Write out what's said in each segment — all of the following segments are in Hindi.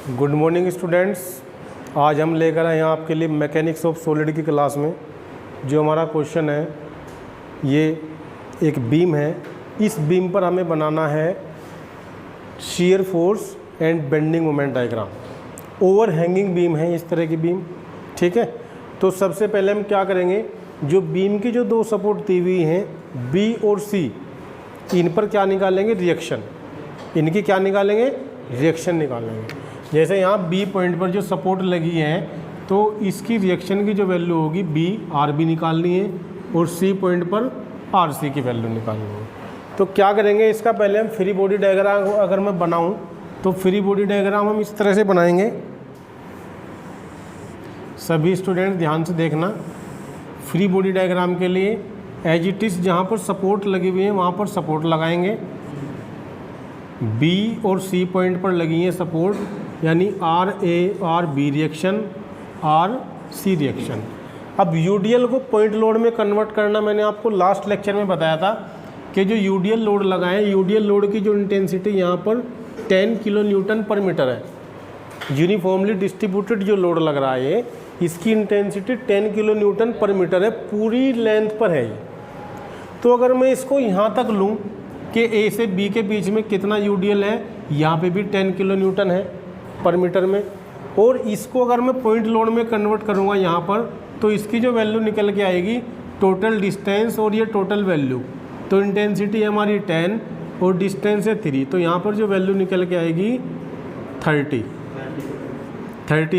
Good morning students. आज हम लेकर आए हैं आपके लिए मैकेनिक्स ऑफ सॉलिड की क्लास में जो हमारा क्वेश्चन है, ये एक बीम है। इस बीम पर हमें बनाना है shear force and bending moment diagram. Over hanging beam है इस तरह की बीम, ठीक है। तो सबसे पहले हम क्या करेंगे, जो बीम की जो दो सपोर्ट दी हुई हैं बी और सी, इन पर क्या निकालेंगे, रिएक्शन। इनकी क्या निकालेंगे, रिएक्शन निकालेंगे। जैसे यहाँ बी पॉइंट पर जो सपोर्ट लगी है तो इसकी रिएक्शन की जो वैल्यू होगी बी आर बी निकालनी है और सी पॉइंट पर आर सी की वैल्यू निकालनी है। तो क्या करेंगे, इसका पहले हम फ्री बॉडी डायग्राम अगर मैं बनाऊँ तो फ्री बॉडी डायग्राम हम इस तरह से बनाएंगे। सभी स्टूडेंट ध्यान से देखना। फ्री बॉडी डायग्राम के लिए एज इट इज़ जहाँ पर सपोर्ट लगी हुई है वहाँ पर सपोर्ट लगाएंगे। बी और सी पॉइंट पर लगी है सपोर्ट, यानी R A R B reaction, R C reaction. अब यूडीएल को पॉइंट लोड में कन्वर्ट करना मैंने आपको लास्ट लेक्चर में बताया था कि जो यूडीएल लोड लगाएं, यूडीएल लोड की जो इंटेंसिटी यहाँ पर 10 किलो न्यूटन पर मीटर है। यूनिफॉर्मली डिस्ट्रीब्यूटेड जो लोड लग रहा है इसकी इंटेंसिटी 10 किलो न्यूटन पर मीटर है, पूरी लेंथ पर है ये। तो अगर मैं इसको यहाँ तक लूँ कि ए से बी के बीच में कितना यूडीएल है, यहाँ पे भी 10 किलो न्यूटन है पर मीटर में, और इसको अगर मैं पॉइंट लोड में कन्वर्ट करूँगा यहाँ पर तो इसकी जो वैल्यू निकल के आएगी टोटल डिस्टेंस और ये टोटल वैल्यू। तो इंटेंसिटी है हमारी 10 और डिस्टेंस है 3, तो यहाँ पर जो वैल्यू निकल के आएगी 30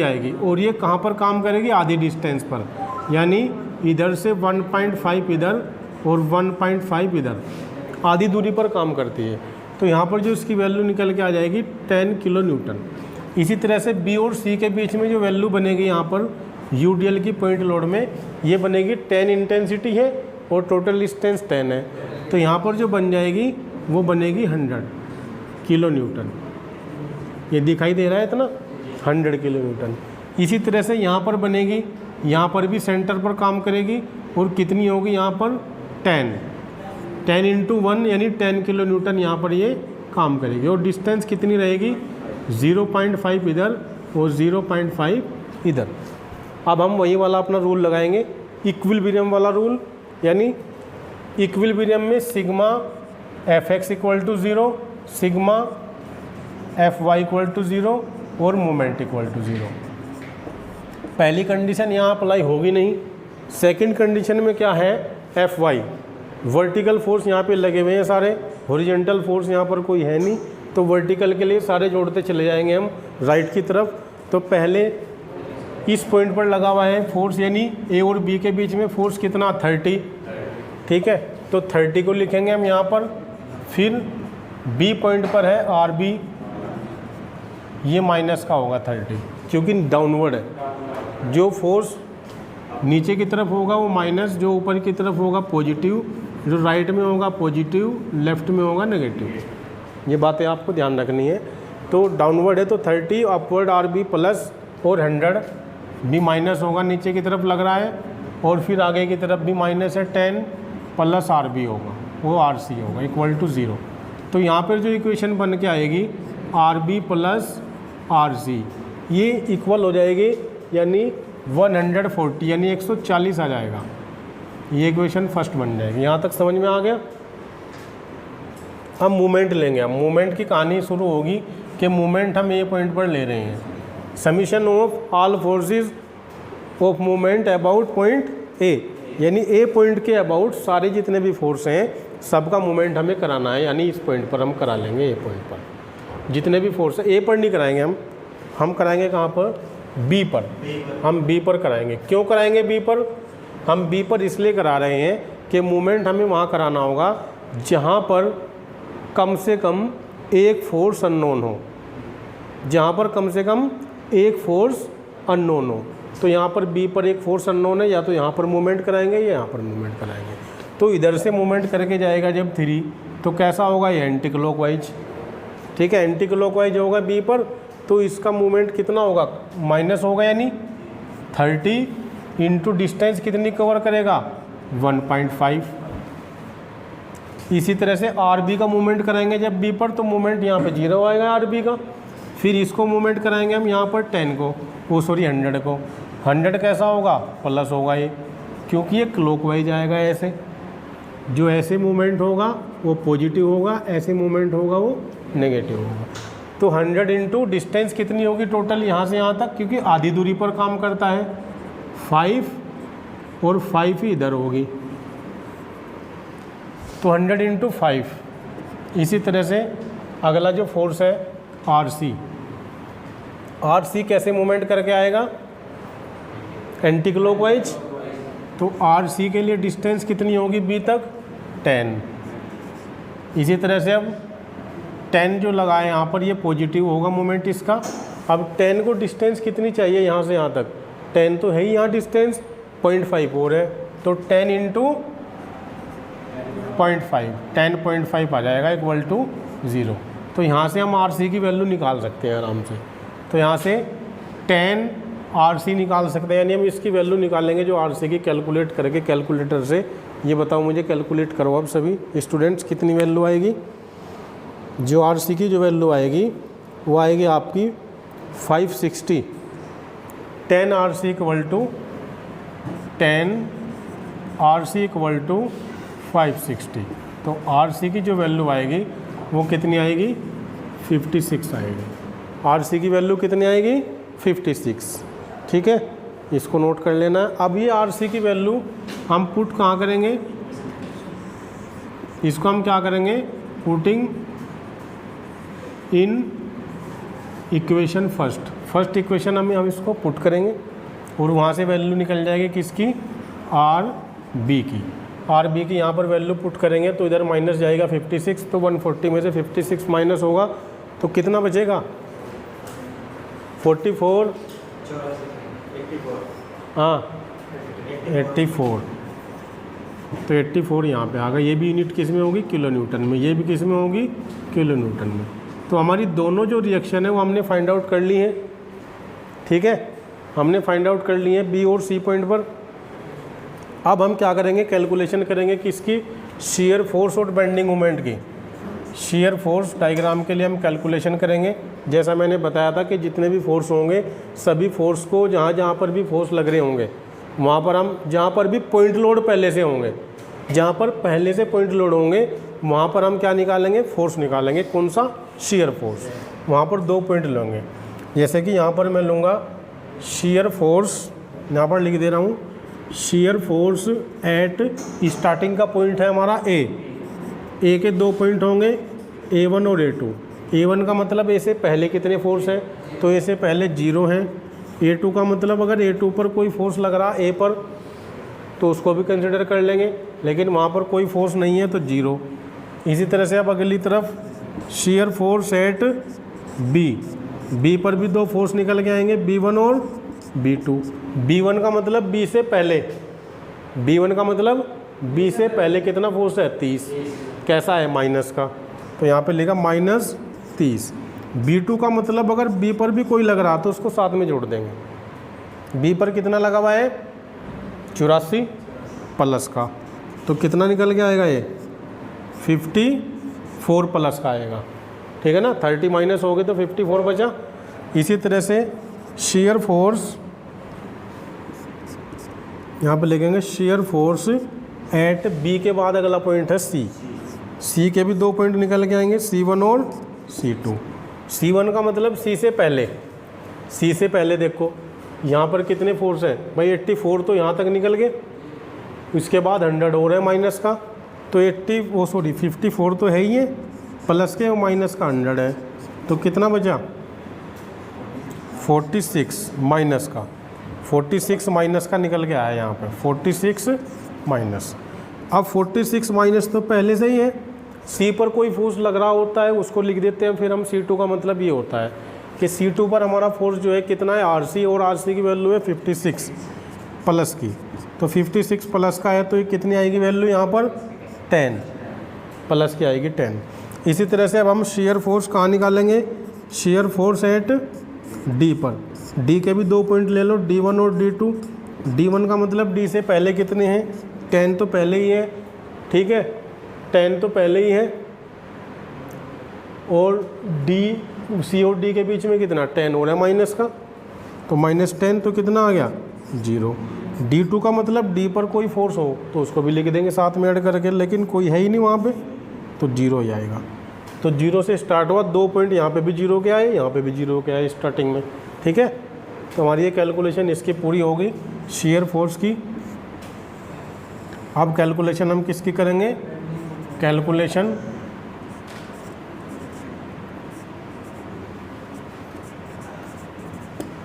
आएगी। और ये कहाँ पर काम करेगी, आधी डिस्टेंस पर, यानी इधर से 1.5 इधर और 1.5 इधर, आधी दूरी पर काम करती है। तो यहाँ पर जो इसकी वैल्यू निकल के आ जाएगी 10 किलो न्यूटन। इसी तरह से बी और सी के बीच में जो वैल्यू बनेगी यहाँ पर यूडीएल की पॉइंट लोड में, ये बनेगी 10 इंटेंसिटी है और टोटल डिस्टेंस 10 है। तो यहाँ पर जो बन जाएगी वो बनेगी 100 किलो न्यूटन। ये दिखाई दे रहा है इतना, 100 किलो न्यूटन। इसी तरह से यहाँ पर बनेगी, यहाँ पर भी सेंटर पर काम करेगी और कितनी होगी यहाँ पर 10 इंटू 1 यानी 10 किलो न्यूटन यहाँ पर ये काम करेगी। और डिस्टेंस कितनी रहेगी, 0.5 इधर और 0.5 इधर। अब हम वही वाला अपना रूल लगाएंगे, इक्विलिब्रियम वाला रूल, यानी इक्विलिब्रियम में sigma F X equal to 0, sigma F Y equal to 0 और मोमेंट इक्वल टू 0। पहली कंडीशन यहाँ अप्लाई होगी नहीं। सेकंड कंडीशन में क्या है, एफ वाई वर्टिकल फोर्स यहाँ पे लगे हुए हैं सारे, हॉरिजॉन्टल फोर्स यहाँ पर कोई है नहीं, तो वर्टिकल के लिए सारे जोड़ते चले जाएंगे हम राइट की तरफ। तो पहले इस पॉइंट पर लगा हुआ है फोर्स, यानी ए और बी के बीच में फोर्स कितना, 30, ठीक है। तो 30 को लिखेंगे हम यहाँ पर। फिर बी पॉइंट पर है आर बी, ये माइनस का होगा 30 क्योंकि डाउनवर्ड है। जो फोर्स नीचे की तरफ होगा वो माइनस, जो ऊपर की तरफ होगा पॉजिटिव, जो राइट में होगा पॉजिटिव, लेफ्ट में होगा नेगेटिव। ये बातें आपको ध्यान रखनी है। तो डाउनवर्ड है तो 30, अपवर्ड आर बी प्लस और 100, बी माइनस होगा, नीचे की तरफ लग रहा है, और फिर आगे की तरफ भी माइनस है, 10 प्लस आर बी होगा, वो आर सी होगा इक्वल टू 0। तो यहाँ पर जो इक्वेशन बन के आएगी R B plus R C, ये इक्वल हो जाएगी, यानी 140 यानी 140 आ जाएगा। ये इक्वेशन फर्स्ट बन जाएगी। यहाँ तक समझ में आ गया। हम मूवमेंट लेंगे। हम मूवमेंट की कहानी शुरू होगी कि मूवमेंट हम ए पॉइंट पर ले रहे हैं। Summation of all forces of movement about point A, यानी ए पॉइंट के अबाउट सारे जितने भी फोर्स हैं सबका मूवमेंट हमें कराना है, यानी इस पॉइंट पर हम करा लेंगे। ए पॉइंट पर जितने भी फोर्स है, ए पर नहीं कराएंगे हम कराएंगे कहाँ पर, बी पर। हम बी पर कराएंगे। क्यों कराएंगे बी पर, हम बी पर इसलिए करा रहे हैं कि मूवमेंट हमें वहाँ कराना होगा जहाँ पर कम से कम एक फोर्स अननोन हो, जहाँ पर कम से कम एक फोर्स अननोन हो। तो यहाँ पर बी पर एक फोर्स अननोन है, या तो यहाँ पर मूवमेंट कराएंगे या यहाँ पर मूवमेंट कराएंगे। तो इधर से मूवमेंट करके जाएगा जब 3, तो कैसा होगा, ये एंटी क्लॉकवाइज, ठीक है, एंटी क्लॉकवाइज होगा बी पर। तो इसका मूवमेंट कितना होगा, माइनस होगा, यानी 30 इंटू डिस्टेंस कितनी कवर करेगा, 1.5। इसी तरह से आर बी का मूवमेंट करेंगे जब बी पर, तो मूवमेंट यहाँ पे 0 आएगा आर बी का। फिर इसको मूवमेंट कराएंगे हम यहाँ पर 10 को, वो सॉरी 100 को। 100 कैसा होगा, प्लस होगा ये, क्योंकि ये क्लॉकवाइज आएगा ऐसे। जो ऐसे मूवमेंट होगा वो पॉजिटिव होगा, ऐसे मूवमेंट होगा वो नेगेटिव होगा। तो 100 इंटू डिस्टेंस कितनी होगी टोटल यहाँ से यहाँ तक, क्योंकि आधी दूरी पर काम करता है, 5 और 5 ही इधर होगी, तो 100 इंटू 5। इसी तरह से अगला जो फोर्स है RC, RC कैसे मूवमेंट करके आएगा, एंटी क्लॉकवाइज। तो RC के लिए डिस्टेंस कितनी होगी B तक, 10। इसी तरह से अब 10 जो लगाए यहाँ पर, ये पॉजिटिव होगा मोमेंट इसका। अब 10 को डिस्टेंस कितनी चाहिए यहाँ से यहाँ तक, 10 तो है ही यहाँ डिस्टेंस, 0.5 और है, तो 10 इंटू 0.5, 10.5 आ जाएगा इक्वल टू 0। तो यहाँ से हम RC की वैल्यू निकाल सकते हैं आराम से। तो यहाँ से 10 RC निकाल सकते हैं, यानी हम इसकी वैल्यू निकालेंगे जो RC की कैलकुलेट करके कैलकुलेटर से। ये बताओ मुझे, कैलकुलेट करो अब सभी स्टूडेंट्स, कितनी वैल्यू आएगी। जो RC की जो वैल्यू आएगी वो आएगी आपकी 560। 10 RC equal to 10 RC equal to 560। तो RC की जो वैल्यू आएगी वो कितनी आएगी, 56 आएगी। RC की वैल्यू कितनी आएगी, 56। ठीक है, इसको नोट कर लेना। अब ये RC की वैल्यू हम पुट कहाँ करेंगे, इसको हम क्या करेंगे, putting in equation first equation हम इसको पुट करेंगे और वहाँ से वैल्यू निकल जाएगी किसकी, RB की यहाँ पर वैल्यू पुट करेंगे तो इधर माइनस जाएगा 56, तो 140 में से 56 माइनस होगा तो कितना बचेगा, 44, हाँ 84। तो 84 यहाँ पे आ गया। ये भी यूनिट किस में होगी, किलो न्यूटन में, ये भी किस में होगी, किलो न्यूटन में। तो हमारी दोनों जो रिएक्शन है वो हमने फाइंड आउट कर ली है। ठीक है, हमने फाइंड आउट कर ली है B और C पॉइंट पर। अब हम क्या करेंगे, कैलकुलेशन करेंगे किसकी, शियर फोर्स और बेंडिंग मोमेंट की। शियर फोर्स डायग्राम के लिए हम कैलकुलेशन करेंगे। जैसा मैंने बताया था कि जितने भी फोर्स होंगे सभी फोर्स को जहाँ जहाँ पर भी फोर्स लग रहे होंगे वहाँ पर हम, जहाँ पर भी पॉइंट लोड पहले से होंगे, जहाँ पर पहले से पॉइंट लोड होंगे वहाँ पर हम क्या निकालेंगे, फोर्स निकालेंगे। कौन सा, शियर फोर्स। वहाँ पर 2 पॉइंट लेंगे। जैसे कि यहाँ पर मैं लूँगा शियर फोर्स, यहाँ पर लिख दे रहा हूँ, शियर फोर्स एट स्टार्टिंग का पॉइंट है हमारा ए के 2 पॉइंट होंगे, A1 और A2। A1 का मतलब ए से पहले कितने फोर्स हैं, तो ए से पहले 0 हैं। A2 का मतलब अगर A2 पर कोई फोर्स लग रहा A पर तो उसको भी कंसिडर कर लेंगे, लेकिन वहाँ पर कोई फोर्स नहीं है तो 0। इसी तरह से अब अगली तरफ शियर फोर्स एट B पर भी 2 फोर्स निकल के आएंगे, B1 और B2। B1 का मतलब B से पहले, B1 का मतलब B से पहले कितना फोर्स है, 30। कैसा है, माइनस का, तो यहाँ पे लिखा -30। B2 का मतलब अगर B पर भी कोई लग रहा तो उसको साथ में जोड़ देंगे। B पर कितना लगा हुआ है, 84 प्लस का, तो कितना निकल के आएगा, ये 54 प्लस का आएगा। ठीक है ना, 30 माइनस हो गए तो 54 बचा। इसी तरह से शियर फोर्स यहाँ पे लिखेंगे, शियर फोर्स एट B के बाद अगला पॉइंट है C के भी 2 पॉइंट निकल के आएंगे, C1 और C2। C1 का मतलब C से पहले देखो यहाँ पर कितने फोर्स हैं भाई, 84 तो यहाँ तक निकल गए, उसके बाद 100 और है माइनस का, तो 54 तो है ही है, प्लस के और माइनस का 100 है, तो कितना बचा, 46 माइनस का, 46 माइनस का निकल के आया यहाँ पर, 46 माइनस। अब 46 माइनस तो पहले से ही है, C पर कोई फोर्स लग रहा होता है उसको लिख देते हैं, फिर हम C2 का मतलब ये होता है कि C2 पर हमारा फोर्स जो है कितना है, RC, और RC की वैल्यू है 56 प्लस की, तो 56 प्लस का है तो ये कितनी आएगी वैल्यू यहाँ पर, 10 प्लस की आएगी 10। इसी तरह से अब हम शियर फोर्स कहाँ निकालेंगे, शियर फोर्स एट D पर। D के भी 2 पॉइंट ले लो, D1 और D2। D1 का मतलब D से पहले कितने हैं, 10 तो पहले ही है, ठीक है, 10 तो पहले ही है, और सी और डी के बीच में कितना 10 हो रहा है माइनस का, तो -10 तो कितना आ गया 0। D2 का मतलब D पर कोई फोर्स हो तो उसको भी लिख देंगे साथ में ऐड करके, लेकिन कोई है ही नहीं वहाँ पे, तो 0 ही आएगा। तो 0 से स्टार्ट हुआ, 2 पॉइंट यहाँ पे भी 0 के आए, यहाँ पे भी 0 के आए स्टार्टिंग में, ठीक है। तो हमारी ये कैलकुलेशन इसकी पूरी हो गई शियर फोर्स की। अब कैलकुलेशन हम किसकी करेंगे,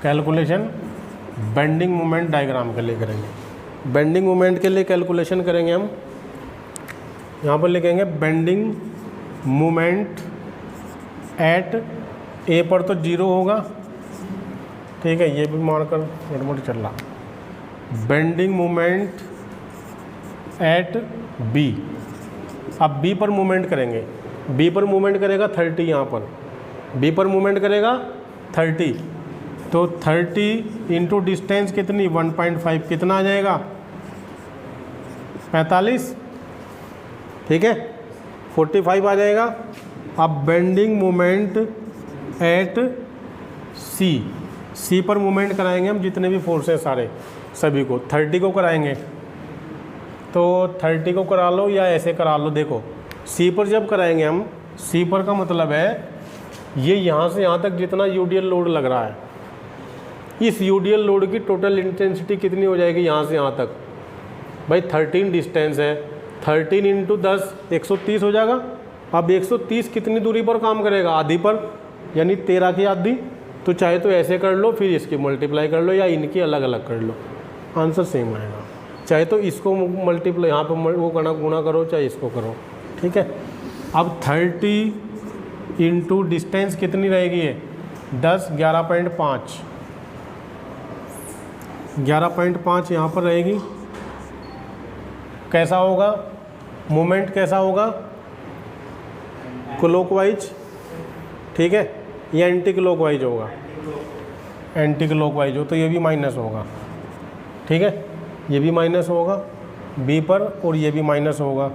कैलकुलेशन बेंडिंग मोमेंट डायग्राम के लिए करेंगे। बेंडिंग मोमेंट के लिए कैलकुलेशन करेंगे हम, यहाँ पर लिखेंगे बेंडिंग मोमेंट एट ए पर तो 0 होगा, ठीक है, ये भी मारकर मोट चल रहा। बेंडिंग मोमेंट एट बी, अब बी पर मूवमेंट करेंगे, बी पर मूवमेंट करेगा 30, यहाँ पर बी पर मूवमेंट करेगा 30, तो 30 इंटू डिस्टेंस कितनी 1.5 कितना आ जाएगा 45, ठीक है, 45 आ जाएगा। अब बेंडिंग मोमेंट एट सी पर मूवमेंट कराएंगे हम, जितने भी फोर्स हैं सारे सभी को, 30 को कराएंगे, तो 30 को करा लो या ऐसे करा लो। देखो सी पर जब कराएंगे हम, सी पर का मतलब है ये यहाँ से यहाँ तक जितना यूडीएल लोड लग रहा है, इस यूडीएल लोड की टोटल इंटेंसिटी कितनी हो जाएगी यहाँ से यहाँ तक, भाई 13 डिस्टेंस है, 13 इंटू 10 130 हो जाएगा। अब 130 कितनी दूरी पर काम करेगा, आधी पर, यानी 13 की आधी। तो चाहे तो ऐसे कर लो, फिर इसकी मल्टीप्लाई कर लो, या इनकी अलग अलग कर लो, आंसर सेम आएगा। चाहे तो इसको मल्टीप्लाई यहाँ पर वो गुणा करो, चाहे इसको करो, ठीक है। अब 30 इंटू डिस्टेंस कितनी रहेगी है 10, 11.5, 11.5 यहाँ पर रहेगी। कैसा होगा मोमेंट, कैसा होगा क्लॉकवाइज, ठीक है, या एंटी क्लॉकवाइज होगा, एंटी क्लॉकवाइज हो तो ये भी माइनस होगा, ठीक है, ये भी माइनस होगा बी पर, और ये भी माइनस होगा,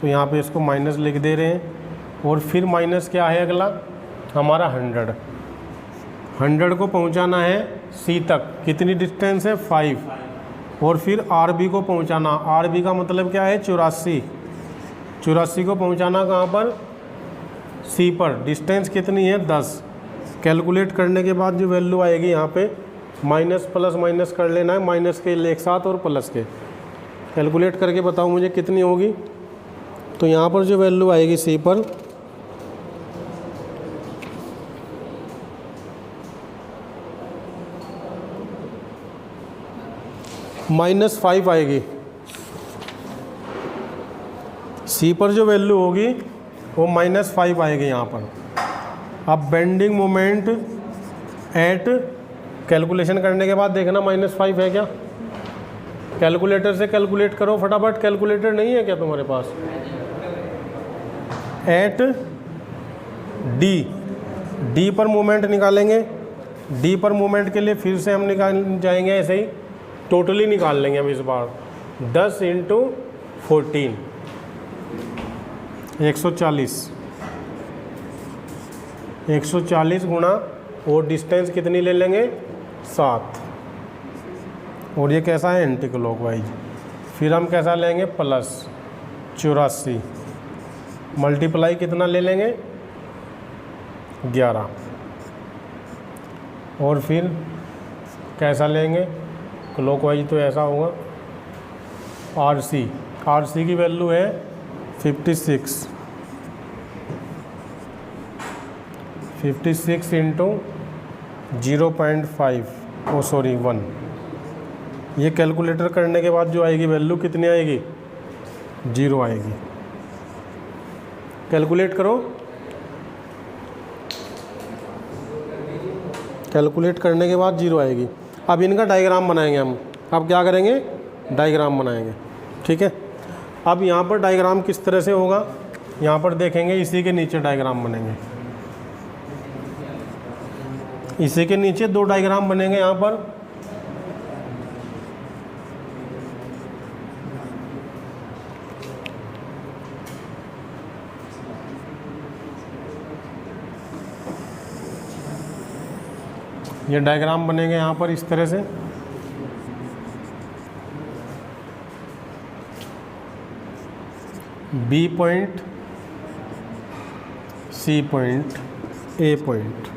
तो यहाँ पे इसको माइनस लिख दे रहे हैं। और फिर माइनस क्या है अगला हमारा 100 को पहुँचाना है सी तक, कितनी डिस्टेंस है 5, और फिर आर बी को पहुँचाना, आर बी का मतलब क्या है 84 को पहुँचाना कहाँ पर सी पर, डिस्टेंस कितनी है 10। कैलकुलेट करने के बाद जो वैल्यू आएगी यहाँ पे माइनस प्लस माइनस कर लेना है, माइनस के एक साथ और प्लस के, कैलकुलेट करके बताओ मुझे कितनी होगी। तो यहाँ पर जो वैल्यू आएगी सी पर -5 आएगी, सी पर जो वैल्यू होगी वो -5 आएगी यहाँ पर। अब बेंडिंग मोमेंट एट, कैलकुलेशन करने के बाद देखना -5 है क्या, कैलकुलेटर से कैलकुलेट करो फटाफट, कैलकुलेटर नहीं है क्या तुम्हारे पास। एट डी पर मोमेंट निकालेंगे, डी पर मोमेंट के लिए फिर से हम निकाल जाएंगे, ऐसे ही टोटली निकाल लेंगे हम इस बार। 10 इंटू 14 140 गुणा, और डिस्टेंस कितनी ले लेंगे 7, और ये कैसा है एंटी क्लॉकवाइज। फिर हम कैसा लेंगे +84, मल्टीप्लाई कितना ले लेंगे 11, और फिर कैसा लेंगे क्लॉकवाइज, तो ऐसा होगा आर सी की वैल्यू है 56 इंटू 0.5 1। ये कैलकुलेटर करने के बाद जो आएगी वैल्यू कितनी आएगी 0 आएगी। कैलकुलेट करो, कैलकुलेट करने के बाद 0 आएगी। अब इनका डायग्राम बनाएंगे हम, अब क्या करेंगे डायग्राम बनाएंगे, ठीक है। अब यहाँ पर डायग्राम किस तरह से होगा यहाँ पर देखेंगे, इसी के नीचे डायग्राम बनेंगे, इसी के नीचे 2 डायग्राम बनेंगे यहाँ पर। ये डायग्राम बनेगा यहाँ पर इस तरह से। बी पॉइंट, सी पॉइंट, ए पॉइंट,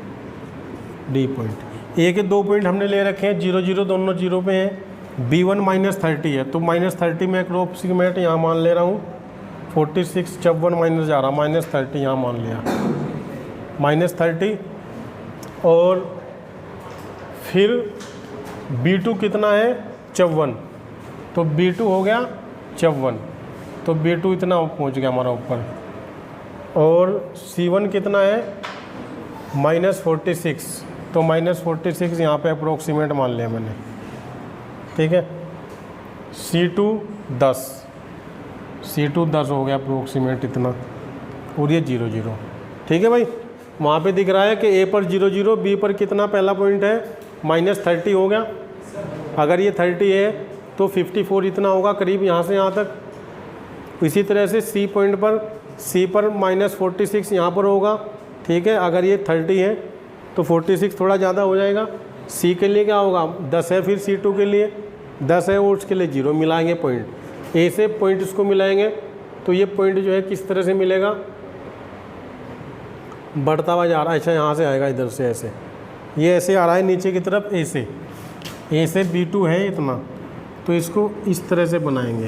डी पॉइंट। ए के 2 पॉइंट हमने ले रखे हैं, 0 0 दोनों 0 पे हैं। B1 -30 है तो -30 में अप्रोक्सीमेट यहाँ मान ले रहा हूँ 46, जब 1 माइनस जा रहा, -30 यहाँ मान लिया, -30। और फिर B2 कितना है 54, तो B2 हो गया 54, तो B2 इतना पहुँच गया हमारा ऊपर। और C1 कितना है -46, तो -46 यहाँ पे अप्रोक्सीमेट मान लिया मैंने, ठीक है। C2 10 हो गया अप्रोक्सीमेट इतना, और ये 0 0, ठीक है भाई। वहाँ पे दिख रहा है कि A पर 0 0, B पर कितना पहला पॉइंट है -30 हो गया। अगर ये 30 है तो 54 इतना होगा करीब यहाँ से यहाँ तक। इसी तरह से C पॉइंट पर, C पर -46 यहाँ पर होगा, ठीक है। अगर ये 30 है तो 46 थोड़ा ज़्यादा हो जाएगा। C के लिए क्या होगा 10 है, फिर C2 के लिए 10 है और उसके लिए 0 मिलाएंगे पॉइंट। A से पॉइंट इसको मिलाएंगे तो ये पॉइंट जो है किस तरह से मिलेगा, बढ़ता हुआ जा रहा है। अच्छा यहाँ से आएगा इधर से ऐसे, ये ऐसे आ रहा है नीचे की तरफ A से B2 है इतना, तो इसको इस तरह से बनाएंगे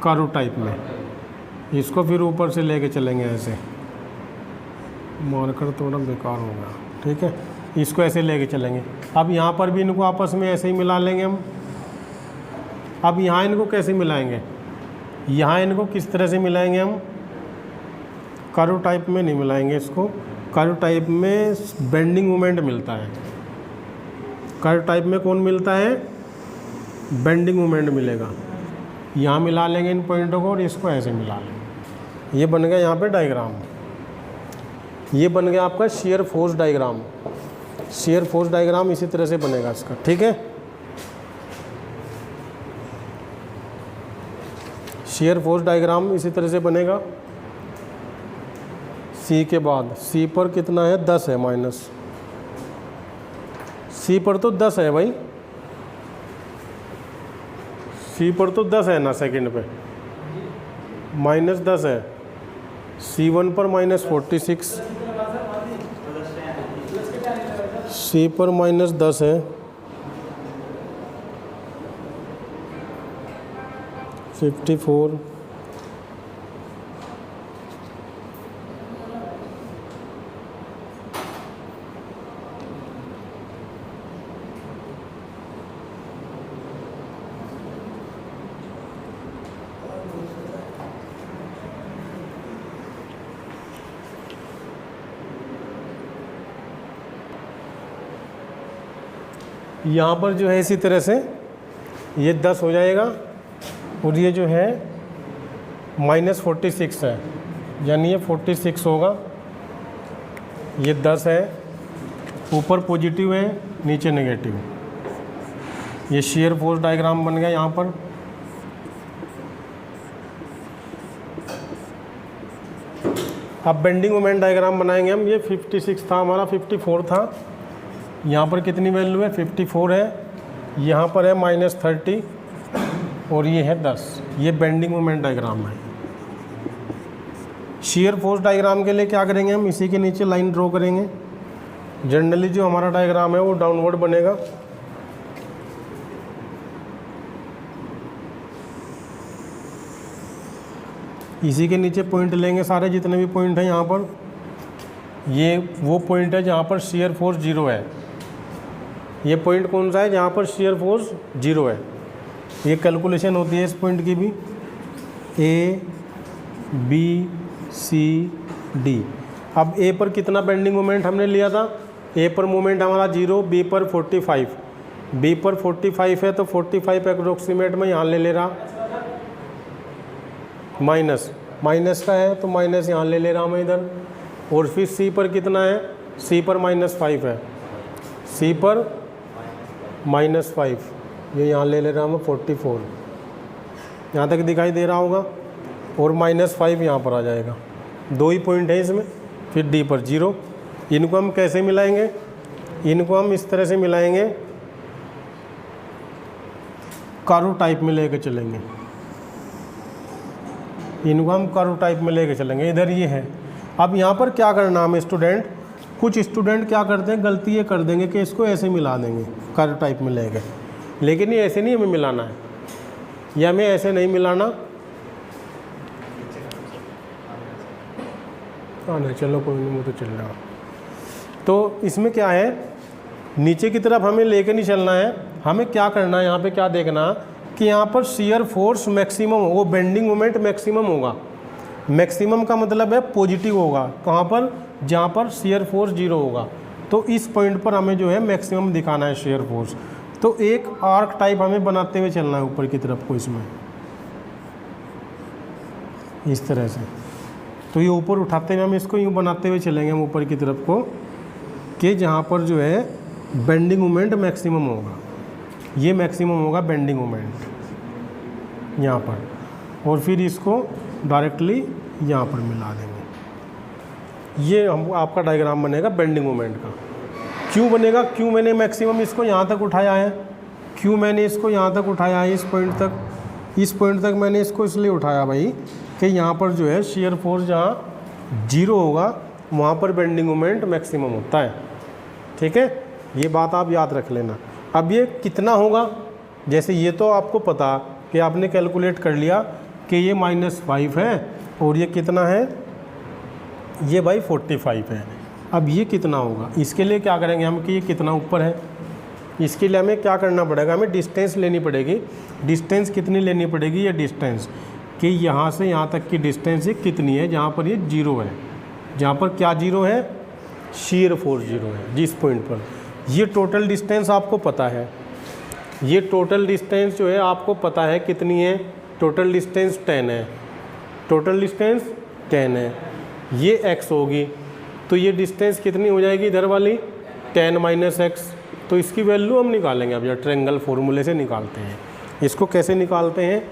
कर्व टाइप में। इसको फिर ऊपर से लेके चलेंगे ऐसे, मार्कर थोड़ा बेकार होगा, ठीक है। इसको ऐसे लेके चलेंगे। अब यहाँ पर भी इनको आपस में ऐसे ही मिला लेंगे हम। अब यहाँ इनको कैसे मिलाएंगे, यहाँ इनको किस तरह से मिलाएंगे हम, कर्व टाइप में नहीं मिलाएंगे इसको। कर्व टाइप में बेंडिंग मोमेंट मिलता है। कर्व टाइप में कौन मिलता है, बेंडिंग मोमेंट मिलेगा। यहाँ मिला लेंगे इन पॉइंटों को और इसको ऐसे मिला लेंगे। ये बन गया यहाँ पे डायग्राम, ये बन गया आपका shear force diagram. Shear force diagram इसी तरह से बनेगा इसका, ठीक है। शियर फोर्स डायग्राम इसी तरह से बनेगा। C के बाद C पर कितना है 10 है माइनस, C पर तो 10 है भाई, C पर तो 10 है ना सेकंड पे, -10 है। C1 पर -46, C पर -10 है, 54, यहाँ पर जो है इसी तरह से ये 10 हो जाएगा और ये जो है -46 है, यानी ये 46 होगा। ये 10 है, ऊपर पॉजिटिव है नीचे नेगेटिव। ये शियर फोर्स डायग्राम बन गया यहाँ पर। अब बेंडिंग मोमेंट डायग्राम बनाएंगे हम। ये 56 था हमारा, 54 था। यहाँ पर कितनी वैल्यू है 54 है, यहाँ पर है -30 और ये है 10। ये बेंडिंग मोमेंट डायग्राम है। शियर फोर्स डायग्राम के लिए क्या करेंगे हम, इसी के नीचे लाइन ड्रॉ करेंगे। जनरली जो हमारा डायग्राम है वो डाउनवर्ड बनेगा। इसी के नीचे पॉइंट लेंगे सारे जितने भी पॉइंट हैं यहाँ पर। ये वो पॉइंट है जहाँ पर शियर फोर्स 0 है। ये पॉइंट कौन सा है जहाँ पर शियर फोर्स 0 है। ये कैलकुलेशन होती है इस पॉइंट की भी, A B C D। अब A पर कितना बेंडिंग मोमेंट हमने लिया था, A पर मोमेंट हमारा 0, B पर 45, B पर 45 है तो 45 अप्रोक्सीमेट में यहाँ ले रहा, माइनस का है तो माइनस यहाँ ले रहा मैं इधर। और फिर C पर कितना है, C पर -5 है, C पर -5, ये यहाँ ले रहा मैं 44, यहाँ तक दिखाई दे रहा होगा। और -5 यहाँ पर आ जाएगा। 2 ही पॉइंट है इसमें। फिर D पर 0। इनको हम कैसे मिलाएंगे, इनको हम इस तरह से मिलाएंगे, कर्व टाइप में लेके चलेंगे, इनको हम कर्व टाइप में लेके चलेंगे। इधर ये है। अब यहाँ पर क्या करना हमें स्टूडेंट, कुछ स्टूडेंट क्या करते हैं, गलती ये कर देंगे कि इसको ऐसे मिला देंगे कर्व टाइप में लेके, लेकिन ये ऐसे नहीं हमें मिलाना है, या हमें ऐसे नहीं मिलाना। हाँ नहीं, चलो कोई नहीं, वो तो चल रहा। तो इसमें क्या है, नीचे की तरफ हमें लेके नहीं चलना है, हमें क्या करना है, यहाँ पे क्या देखना कि यहाँ पर शियर फोर्स मैक्सिमम हो, वो बेंडिंग मोमेंट मैक्सिमम होगा। मैक्सिमम का मतलब है पॉजिटिव होगा, कहाँ पर, जहाँ पर शियर फोर्स 0 होगा। तो इस पॉइंट पर हमें जो है मैक्सिमम दिखाना है शियर फोर्स। तो एक आर्क टाइप हमें बनाते हुए चलना है ऊपर की तरफ को, इसमें इस तरह से। तो ये ऊपर उठाते हुए हम इसको यूँ बनाते हुए चलेंगे हम ऊपर की तरफ को, कि जहाँ पर जो है बेंडिंग मोमेंट मैक्सिमम होगा, ये मैक्सिमम होगा बेंडिंग मोमेंट यहाँ पर, और फिर इसको डायरेक्टली यहाँ पर मिला देंगे। ये हम आपका डायग्राम बनेगा बेंडिंग मोमेंट का। क्यों बनेगा, क्यों मैंने मैक्सिमम इसको यहाँ तक उठाया है, क्यों मैंने इसको यहाँ तक उठाया है, इस पॉइंट तक, इस पॉइंट तक मैंने इसको इसलिए उठाया भाई कि यहाँ पर जो है शियर फोर्स जहाँ 0 होगा वहाँ पर बेंडिंग मोमेंट मैक्सिमम होता है। ठीक है, ये बात आप याद रख लेना। अब ये कितना होगा, जैसे ये तो आपको पता कि आपने कैलकुलेट कर लिया कि ये -5 है और ये कितना है, ये भाई 45 है। अब ये कितना होगा, इसके लिए क्या करेंगे हम कि ये कितना ऊपर है, इसके लिए हमें क्या करना पड़ेगा, हमें डिस्टेंस लेनी पड़ेगी। डिस्टेंस कितनी लेनी पड़ेगी, ये डिस्टेंस कि यहाँ से यहाँ तक की डिस्टेंस ये कितनी है, जहाँ पर ये 0 है, जहाँ पर क्या 0 है, शियर फोर्स 0 है जिस पॉइंट पर। ये टोटल डिस्टेंस आपको पता है, ये टोटल डिस्टेंस जो है आपको पता है कितनी है, टोटल डिस्टेंस 10 है, टोटल डिस्टेंस 10 है, ये x होगी, तो ये डिस्टेंस कितनी हो जाएगी इधर वाली, 10 - x। तो इसकी वैल्यू हम निकालेंगे, अब ये ट्रायंगल फार्मूले से निकालते हैं। इसको कैसे निकालते हैं,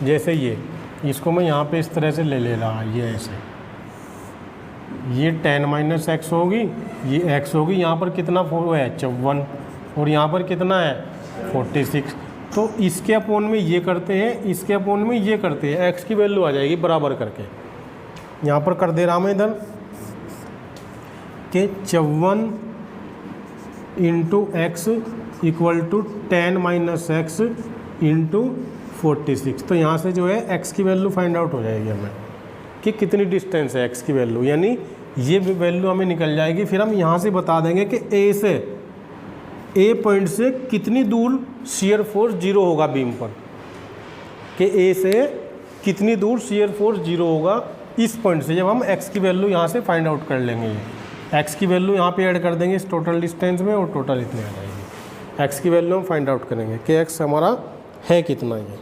जैसे ये, इसको मैं यहाँ पे इस तरह से ले रहा, ये ऐसे, ये 10 - x होगी, ये x होगी, यहाँ पर कितना है 54, और यहाँ पर कितना है 46। तो इसके अपोन में ये करते हैं, इसके अपोन में ये करते हैं, x की वैल्यू आ जाएगी बराबर करके। यहाँ पर कर दे रहा मैं इधर कि 54 × x = 10 - x × 46। तो यहाँ से जो है x की वैल्यू फाइंड आउट हो जाएगी हमें कि कितनी डिस्टेंस है x की वैल्यू, यानी ये वैल्यू हमें निकल जाएगी। फिर हम यहाँ से बता देंगे कि A पॉइंट से कितनी दूर शियर फोर्स 0 होगा बीम पर, कि A से कितनी दूर शियर फोर्स 0 होगा इस पॉइंट से। जब हम x की वैल्यू यहाँ से फाइंड आउट कर लेंगे, ये x की वैल्यू यहाँ पे ऐड कर देंगे इस टोटल डिस्टेंस में, और टोटल इतनी आ जाएगी। x की वैल्यू हम फाइंड आउट करेंगे कि x हमारा है कितना, ये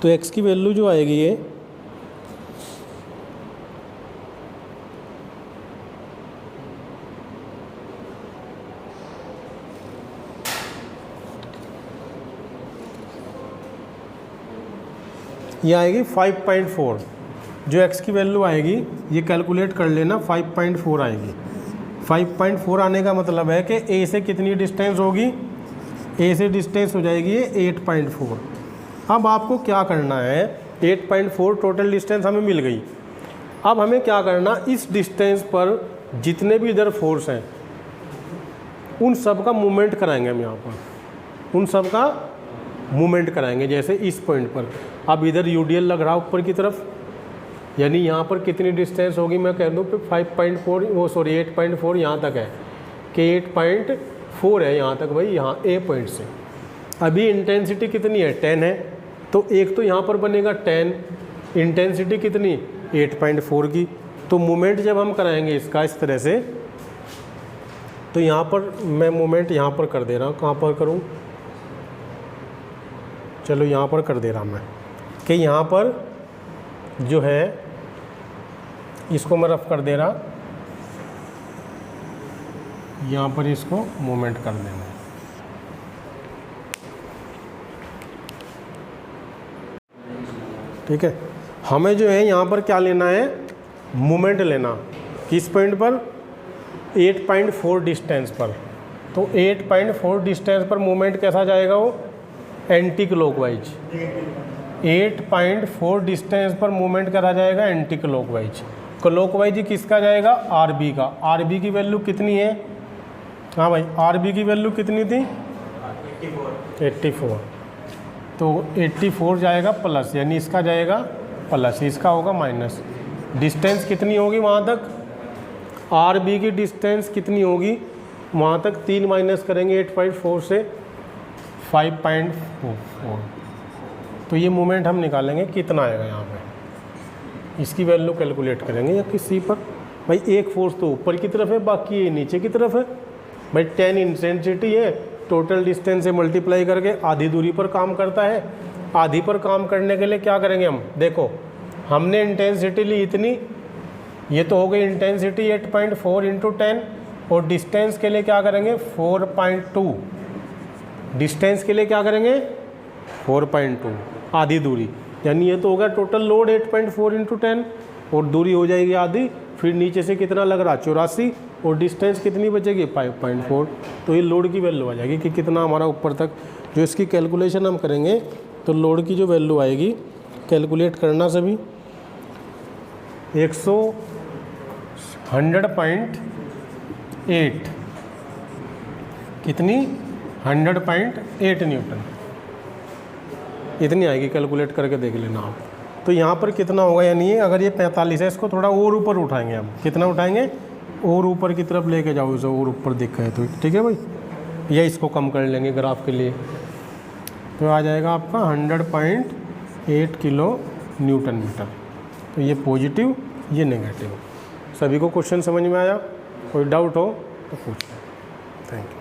तो x की वैल्यू जो आएगी ये आएगी 5.4। जो x की वैल्यू आएगी ये कैलकुलेट कर लेना, 5.4 आएगी। 5.4 आने का मतलब है कि A से कितनी डिस्टेंस होगी, A से डिस्टेंस हो जाएगी 8.4। अब आपको क्या करना है, 8.4 टोटल डिस्टेंस हमें मिल गई। अब हमें क्या करना, इस डिस्टेंस पर जितने भी इधर फोर्स हैं उन सब का मूवमेंट कराएंगे हम यहाँ पर, उन सब का मूवमेंट कराएंगे। जैसे इस पॉइंट पर अब इधर यूडीएल लग रहा ऊपर की तरफ, यानी यहाँ पर कितनी डिस्टेंस होगी, मैं कह दूँ 8.4 यहाँ तक है कि 8.4 है यहाँ तक भाई, यहाँ A पॉइंट से। अभी इंटेंसिटी कितनी है 10 है, तो एक तो यहाँ पर बनेगा 10, इंटेंसिटी कितनी 8.4 की। तो मूवमेंट जब हम कराएंगे इसका इस तरह से, तो यहाँ पर मैं मूवमेंट यहाँ पर कर दे रहा हूँ, कहाँ पर करूँ, चलो यहाँ पर कर दे रहा मैं कि यहाँ पर जो है इसको मैं रफ कर दे रहा, यहाँ पर इसको मूवमेंट कर देना है। ठीक है, हमें जो है यहाँ पर क्या लेना है, मूवमेंट लेना। किस पॉइंट पर, 8.4 डिस्टेंस पर, तो 8.4 डिस्टेंस पर मूवमेंट कैसा जाएगा वो, एंटी क्लॉकवाइज। 8.4 डिस्टेंस पर मूवमेंट करा जाएगा एंटी क्लॉकवाइज। क्लॉकवाइज किसका जाएगा, आरबी का। आरबी की वैल्यू कितनी है, हाँ भाई आरबी की वैल्यू कितनी थी, 84। तो 84 जाएगा प्लस, यानी इसका जाएगा प्लस, इसका होगा माइनस। डिस्टेंस कितनी होगी वहाँ तक, आरबी की डिस्टेंस कितनी होगी वहाँ तक, 3 माइनस करेंगे 8.4 से 5.44। तो ये मोमेंट हम निकालेंगे कितना आएगा यहाँ पे, इसकी वैल्यू कैलकुलेट करेंगे या किसी पर। भाई एक फोर्स तो ऊपर की तरफ है, बाकी ये नीचे की तरफ है। भाई 10 इंटेंसिटी है, टोटल डिस्टेंस से मल्टीप्लाई करके आधी दूरी पर काम करता है। आधी पर काम करने के लिए क्या करेंगे हम, देखो हमने इंटेंसिटी ली इतनी, ये तो हो गई इंटेंसिटी 8.4 इंटू 10, और डिस्टेंस के लिए क्या करेंगे 4.2, डिस्टेंस के लिए क्या करेंगे 4.2 आधी दूरी, यानी ये तो होगा टोटल लोड 8.4 इंटू 10, और दूरी हो जाएगी आधी। फिर नीचे से कितना लग रहा 84, और डिस्टेंस कितनी बचेगी 5.4। तो ये लोड की वैल्यू आ जाएगी कि कितना हमारा ऊपर तक। जो इसकी कैलकुलेशन हम करेंगे तो लोड की जो वैल्यू आएगी, कैलकुलेट करना सभी, 100.8 कितनी 100.8 न्यूटन, इतनी आएगी, कैलकुलेट करके देख लेना आप। तो यहाँ पर कितना होगा, यानी अगर ये 45 है, इसको थोड़ा और ऊपर उठाएंगे हम, कितना उठाएंगे और ऊपर की तरफ लेके जाओ इसे, और ऊपर दिखा है तो ठीक है भाई, या इसको कम कर लेंगे ग्राफ के लिए, तो आ जाएगा आपका 100.8 किलो न्यूटन मीटर। तो ये पॉजिटिव, ये नेगेटिव। सभी को क्वेश्चन समझ में आया, कोई डाउट हो तो पूछें। Thank you.